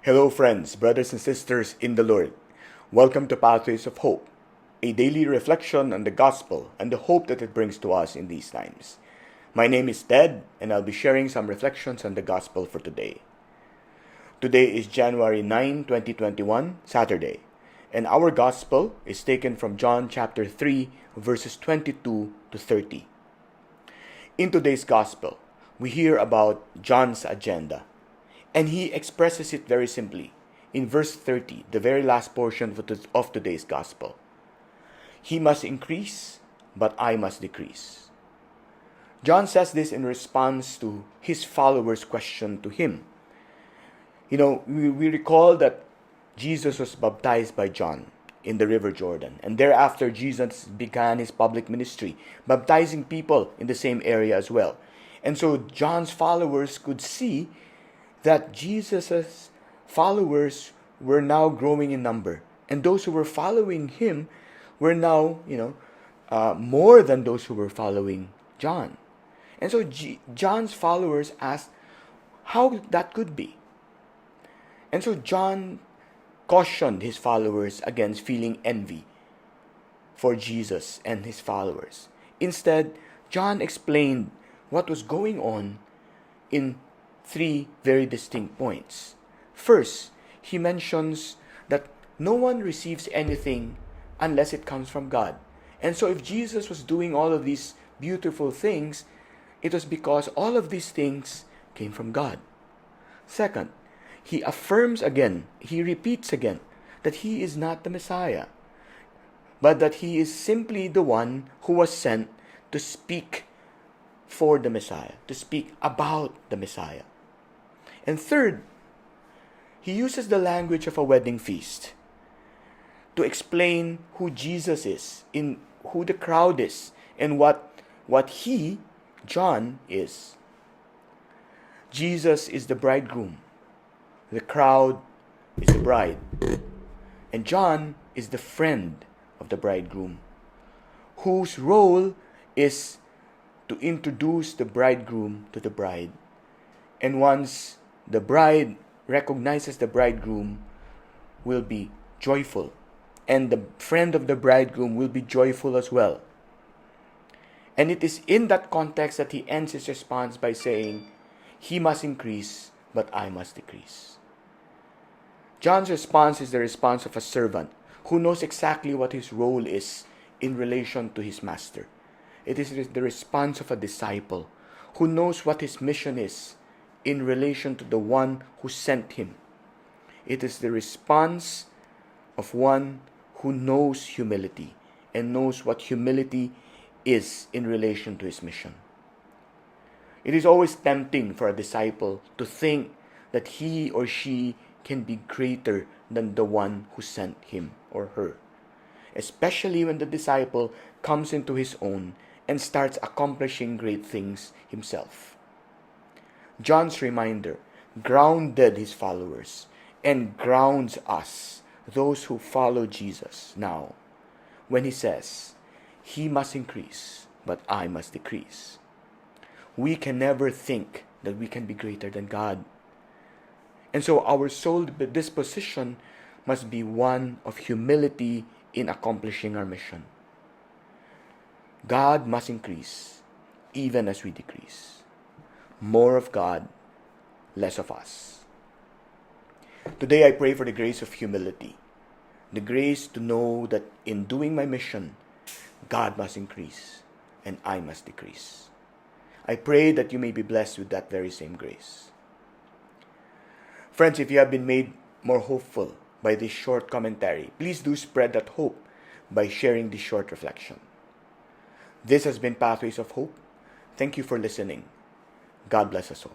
Hello friends, brothers and sisters in the Lord. Welcome to Pathways of Hope, a daily reflection on the gospel and the hope that it brings to us in these times. My name is Ted, and I'll be sharing some reflections on the gospel for today. Today is January 9, 2021, Saturday, and our gospel is taken from John chapter 3, verses 22 to 30. In today's gospel, we hear about John's agenda. And he expresses it very simply in verse 30, the very last portion of today's gospel. He must increase, but I must decrease. John says this in response to his followers' question to him. We recall that Jesus was baptized by John in the River Jordan. And thereafter, Jesus began his public ministry, baptizing people in the same area as well. And so John's followers could see that Jesus' followers were now growing in number. And those who were following him were now, more than those who were following John. And so John's followers asked how that could be. And so John cautioned his followers against feeling envy for Jesus and his followers. Instead, John explained what was going on in three very distinct points. First, he mentions that no one receives anything unless it comes from God. And so if Jesus was doing all of these beautiful things, it was because all of these things came from God. Second, he repeats again, that he is not the Messiah, but that he is simply the one who was sent to speak for the Messiah, to speak about the Messiah. And third, he uses the language of a wedding feast to explain who Jesus is, in who the crowd is, and what he, John, is. Jesus is the bridegroom. The crowd is the bride. And John is the friend of the bridegroom, whose role is to introduce the bridegroom to the bride. And once the bride recognizes the bridegroom, will be joyful. And the friend of the bridegroom will be joyful as well. And it is in that context that he ends his response by saying, he must increase, but I must decrease. John's response is the response of a servant who knows exactly what his role is in relation to his master. It is the response of a disciple who knows what his mission is in relation to the one who sent him. It is the response of one who knows humility and knows what humility is in relation to his mission. It is always tempting for a disciple to think that he or she can be greater than the one who sent him or her, especially when the disciple comes into his own and starts accomplishing great things himself. John's reminder grounded his followers and grounds us, those who follow Jesus now, when he says, he must increase, but I must decrease. We can never think that we can be greater than God. And so our sole disposition must be one of humility in accomplishing our mission. God must increase, even as we decrease. More of God, less of us. Today I pray for the grace of humility, the grace to know that in doing my mission, God must increase and I must decrease. I pray that you may be blessed with that very same grace. Friends, if you have been made more hopeful by this short commentary, please do spread that hope by sharing this short reflection. This has been Pathways of Hope. Thank you for listening. God bless us all.